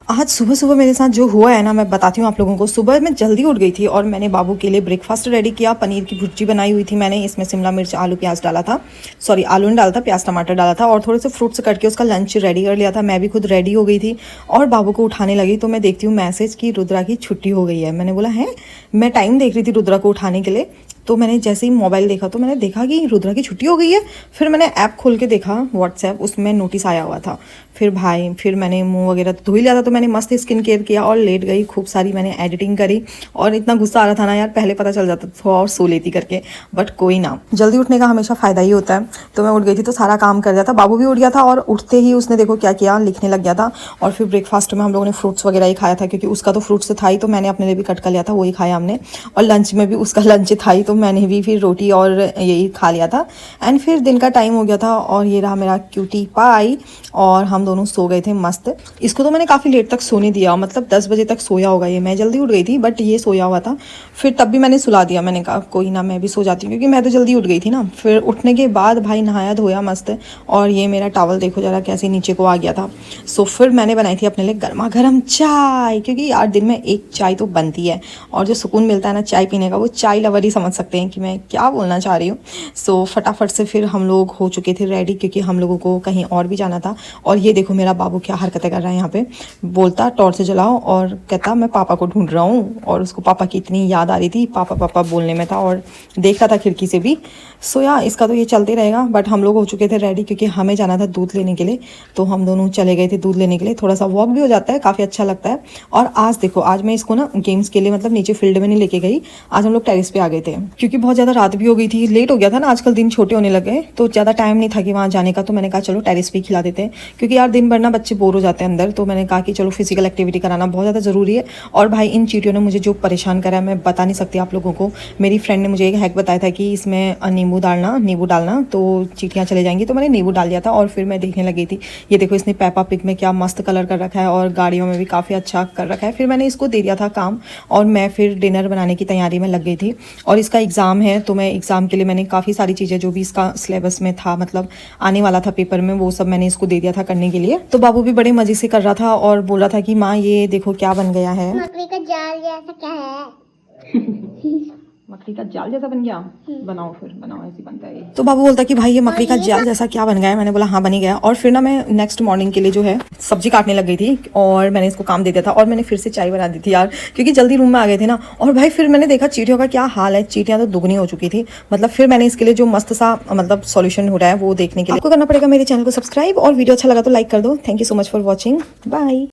आज सुबह सुबह मेरे साथ जो हुआ है ना, मैं बताती हूँ आप लोगों को। सुबह मैं जल्दी उठ गई थी और मैंने बाबू के लिए ब्रेकफास्ट रेडी किया। पनीर की भुर्जी बनाई हुई थी मैंने, इसमें शिमला मिर्च आलू प्याज डाला था, सॉरी आलू नहीं डाला था, प्याज टमाटर डाला था, और थोड़े से फ्रूट्स कट के उसका लंच रेडी कर लिया था। मैं भी खुद रेडी हो गई थी और बाबू को उठाने लगी तो मैं देखती हूँ मैसेज कि रुद्रा की छुट्टी हो गई है। मैंने बोला है, मैं टाइम देख रही थी रुद्रा को उठाने के लिए, तो मैंने जैसे ही मोबाइल देखा तो मैंने देखा कि रुद्रा की छुट्टी हो गई है। फिर मैंने ऐप खोल के देखा व्हाट्सएप, उसमें नोटिस आया हुआ था। फिर मैंने मुंह वगैरह धो ही लिया था, तो मैंने मस्त स्किन केयर किया और लेट गई। खूब सारी मैंने एडिटिंग करी और इतना गुस्सा आ रहा था ना यार, पहले पता चल जाता था और सो लेती करके, बट कोई ना, जल्दी उठने का हमेशा फ़ायदा ही होता है। तो मैं उठ गई थी तो सारा काम कर दिया था। बाबू भी उठ गया था और उठते ही उसने देखो क्या किया, लिखने लग गया था। और फिर ब्रेकफास्ट में हम लोगों ने फ्रूट्स वगैरह ही खाया था, क्योंकि उसका तो फ्रूट्स था ही, तो मैंने अपने लिए भी कट कर लिया था, वही खाया हमने। और लंच में भी उसका लंच था ही, तो मैंने भी फिर रोटी और यही खा लिया था। एंड फिर दिन का टाइम हो गया था और ये रहा मेरा क्यूटी पाई, और हम दोनों सो गए थे मस्त। इसको तो मैंने काफ़ी लेट तक सोने दिया, मतलब 10 बजे तक सोया होगा ये। मैं जल्दी उठ गई थी बट ये सोया हुआ था, फिर तब भी मैंने सुला दिया। मैंने कहा कोई ना, मैं भी सो जाती हूँ, क्योंकि मैं तो जल्दी उठ गई थी ना। फिर उठने के बाद भाई नहाया धोया मस्त, और ये मेरा टॉवल देखो जरा कैसे नीचे को आ गया था। सो फिर मैंने बनाई थी अपने लिए गर्मा गर्म चाय, क्योंकि यार दिन में एक चाय तो बनती है, और जो सुकून मिलता है ना चाय पीने का, वो चाय लवर ही समझ सकते हैं कि मैं क्या बोलना चाह रही हूँ। सो फटाफट से फिर हम लोग हो चुके थे रेडी, क्योंकि हम लोगों को कहीं और भी जाना था। और ये देखो मेरा बाबू क्या हरकतें कर रहा है यहाँ पे, बोलता टॉर्च जलाओ और कहता मैं पापा को ढूंढ रहा हूँ, और उसको पापा की इतनी याद आ रही थी, पापा पापा बोलने में था, और देख रहा था खिड़की से भी। सो यार इसका तो ये चलते रहेगा। बट हम लोग हो चुके थे रेडी, क्योंकि हमें जाना था दूध लेने के लिए, तो हम दोनों चले गए थे दूध लेने के लिए। थोड़ा सा वॉक भी हो जाता है, काफ़ी अच्छा लगता है। और आज देखो, आज मैं इसको ना गेम्स के लिए मतलब नीचे फील्ड में नहीं लेके गई, आज हम लोग टेरिस पे आ गए थे, क्योंकि बहुत ज़्यादा रात भी हो गई थी, लेट हो गया था ना, आजकल दिन छोटे होने लग गए, तो ज़्यादा टाइम नहीं था कि वहाँ जाने का। तो मैंने कहा चलो टेरिस पे ही खिला देते हैं, क्योंकि यार दिन भर ना बच्चे बोर हो जाते हैं अंदर। तो मैंने कहा कि चलो फिजिकल एक्टिविटी कराना बहुत ज़्यादा ज़रूरी है। और भाई इन चींटियों ने मुझे जो परेशान करा है मैं बता नहीं सकती आप लोगों को। मेरी फ्रेंड ने मुझे एक हैक बताया था कि इसमें नींबू डालना तो चींटियाँ चले जाएंगी, तो मैंने नींबू डाल दिया था। और फिर मैं देखने लगी थी, ये देखो इसने पेपा पिग में क्या मस्त कलर कर रखा है, और गाड़ियों में भी काफ़ी अच्छा कर रखा है। फिर मैंने इसको दे दिया था काम, और मैं फिर डिनर बनाने की तैयारी में लग गई थी। और इसका एग्ज़ाम है, तो मैं एग्ज़ाम के लिए मैंने काफ़ी सारी चीज़ें जो भी इसका सिलेबस में था, मतलब आने वाला था पेपर में, वो सब मैंने इसको दे दिया था करने के लिए। तो बाबू भी बड़े मज़े से कर रहा था और बोल रहा था कि माँ ये देखो क्या बन गया है। मकड़ी का जाल जैसा क्या है? मकड़ी का जाल जैसा बन गया, बनाओ फिर बनाओ, ऐसे बनता है ये। तो बाबू बोलता कि भाई ये मकड़ी का जाल जैसा क्या बन गया है। मैंने बोला हाँ बन ही गया। और फिर ना मैं नेक्स्ट मॉर्निंग के लिए जो है सब्जी काटने लग गई थी, और मैंने इसको काम दे दिया था, और मैंने फिर से चाय बना दी थी यार, क्योंकि जल्दी रूम में आ गए थे ना। और भाई फिर मैंने देखा चींटियों का क्या हाल है, चींटियां तो दुगनी हो चुकी थी। मतलब फिर मैंने इसके लिए जो मस्त सा मतलब सॉल्यूशन हो रहा है वो देखने के लिए आपको करना पड़ेगा मेरे चैनल को सब्सक्राइब, और वीडियो अच्छा लगा तो लाइक कर दो। Thank you so much for watching, bye.